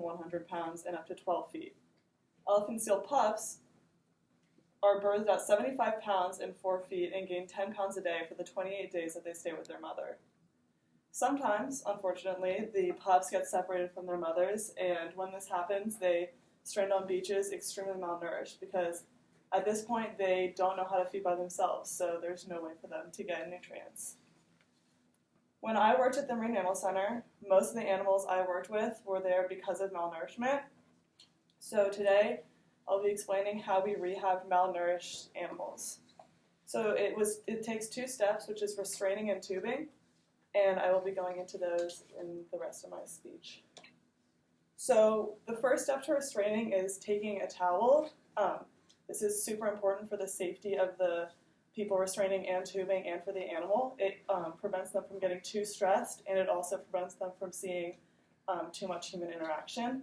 100 pounds and up to 12 feet. Elephant seal pups are birthed at 75 pounds and 4 feet and gain 10 pounds a day for the 28 days that they stay with their mother. Sometimes, unfortunately, the pups get separated from their mothers, and when this happens, they strand on beaches extremely malnourished because at this point they don't know how to feed by themselves, so there's no way for them to get nutrients. When I worked at the Marine Mammal Center, most of the animals I worked with were there because of malnourishment. So today, I'll be explaining how we rehab malnourished animals. So it takes 2 steps, which is restraining and tubing, and I will be going into those in the rest of my speech. So the first step to restraining is taking a towel. This is super important for the safety of the people restraining and tubing and for the animal. It prevents them from getting too stressed, and it also prevents them from seeing too much human interaction.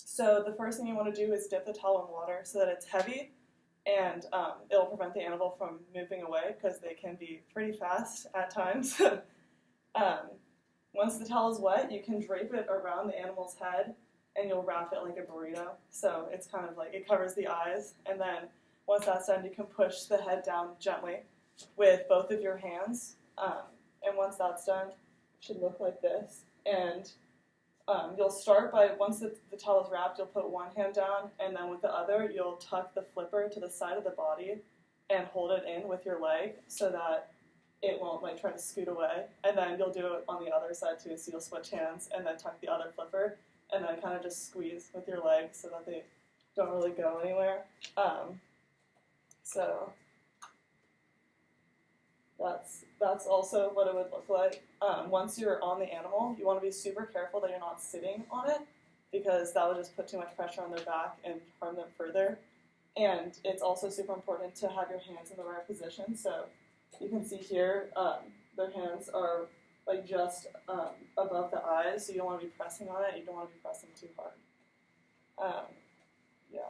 So the first thing you want to do is dip the towel in water so that it's heavy, and it'll prevent the animal from moving away because they can be pretty fast at times. Once the towel is wet, you can drape it around the animal's head, and you'll wrap it like a burrito. So it's kind of like it covers the eyes, and then once that's done, you can push the head down gently with both of your hands. And once that's done, it should look like this. And you'll start by, once the towel is wrapped, you'll put one hand down, and then with the other, you'll tuck the flipper to the side of the body and hold it in with your leg so that it won't like try to scoot away. And then you'll do it on the other side too, so you'll switch hands and then tuck the other flipper, and then kind of just squeeze with your leg so that they don't really go anywhere. So that's also what it would look like. Once you're on the animal, you want to be super careful that you're not sitting on it because that would just put too much pressure on their back and harm them further. And it's also super important to have your hands in the right position. So you can see here, their hands are like just above the eyes, so you don't want to be pressing on it. You don't want to be pressing too hard. Yeah.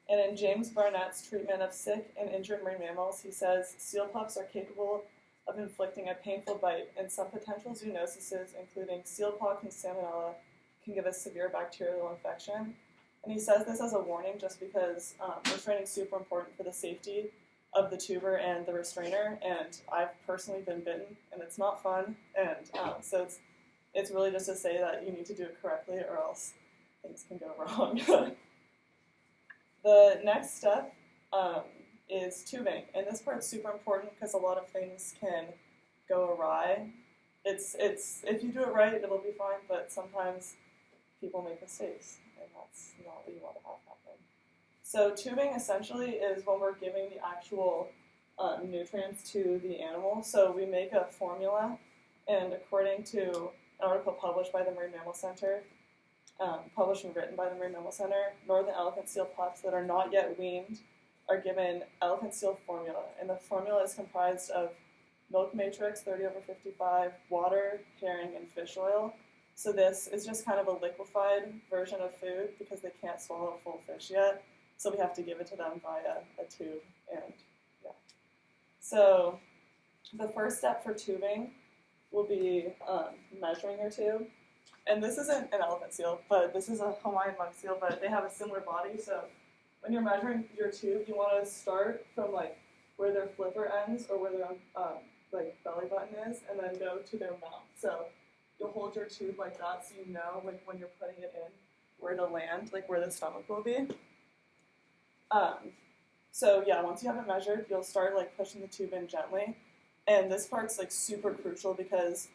And in James Barnett's treatment of sick and injured marine mammals, he says, seal pups are capable of inflicting a painful bite, and some potential zoonoses, including seal pox and salmonella, can give a severe bacterial infection. And he says this as a warning just because restraining is super important for the safety of the tuber and the restrainer, and I've personally been bitten, and it's not fun, and so it's really just to say that you need to do it correctly or else things can go wrong. The next step is tubing, and this part's super important because a lot of things can go awry. It's if you do it right, it'll be fine, but sometimes people make mistakes, and that's not what you want to have happen. So tubing essentially is when we're giving the actual nutrients to the animal. So we make a formula, and according to an article published by the Marine Mammal Center, published and written by the Marine Mammal Center, northern elephant seal pups that are not yet weaned are given elephant seal formula, and the formula is comprised of milk matrix 30/55, water, herring, and fish oil. So this is just kind of a liquefied version of food because they can't swallow a full fish yet, so we have to give it to them via a tube. And yeah, so the first step for tubing will be measuring your tube. And this isn't an elephant seal, but this is a Hawaiian monk seal, but they have a similar body. So when you're measuring your tube, you want to start from like where their flipper ends or where their like belly button is, and then go to their mouth. So you'll hold your tube like that, so you know when you're putting it in where to land, like where the stomach will be. So yeah, once you have it measured, you'll start like pushing the tube in gently, and this part's like super crucial because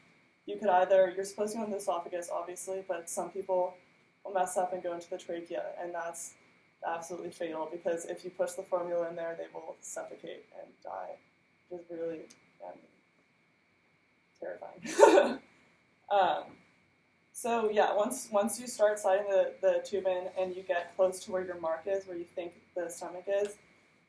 you could either, you're supposed to go in the esophagus, obviously, but some people will mess up and go into the trachea, and that's absolutely fatal because if you push the formula in there, they will suffocate and die, which is really terrifying. So yeah, once you start sliding the tube in and you get close to where your mark is, where you think the stomach is,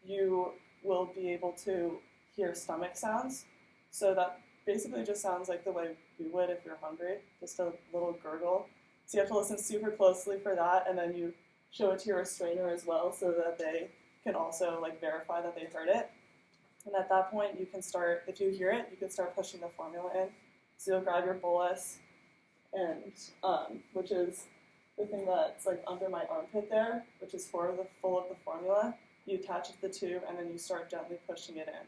you will be able to hear stomach sounds. So that basically just sounds like the way we would if you're hungry, just a little gurgle. So you have to listen super closely for that, and then you show it to your restrainer as well so that they can also like verify that they heard it. And at that point, you can start, if you hear it, you can start pushing the formula in. So you'll grab your bolus, and which is the thing that's like under my armpit there, which is for the full of the formula. You attach it to the tube, and then you start gently pushing it in.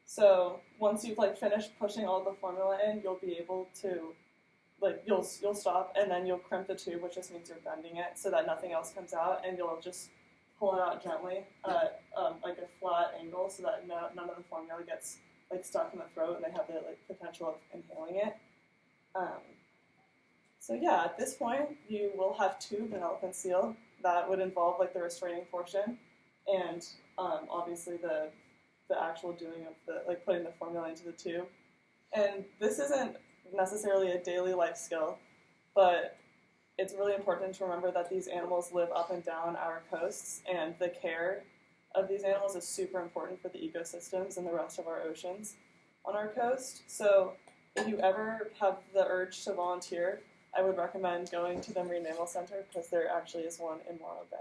So once you've like finished pushing all the formula in, you'll be able to like you'll stop, and then you'll crimp the tube, which just means you're bending it so that nothing else comes out, and you'll just pull it out gently at like a flat angle so that none of the formula gets like stuck in the throat, and they have the like potential of inhaling it. So yeah, at this point you will have tube and elephant seal. That would involve like the restraining portion, and obviously the actual doing of the like putting the formula into the tube. And this isn't necessarily a daily life skill, but it's really important to remember that these animals live up and down our coasts, and the care of these animals is super important for the ecosystems and the rest of our oceans on our coast. So if you ever have the urge to volunteer, I would recommend going to the Marine Mammal Center because there actually is one in Morro Bay.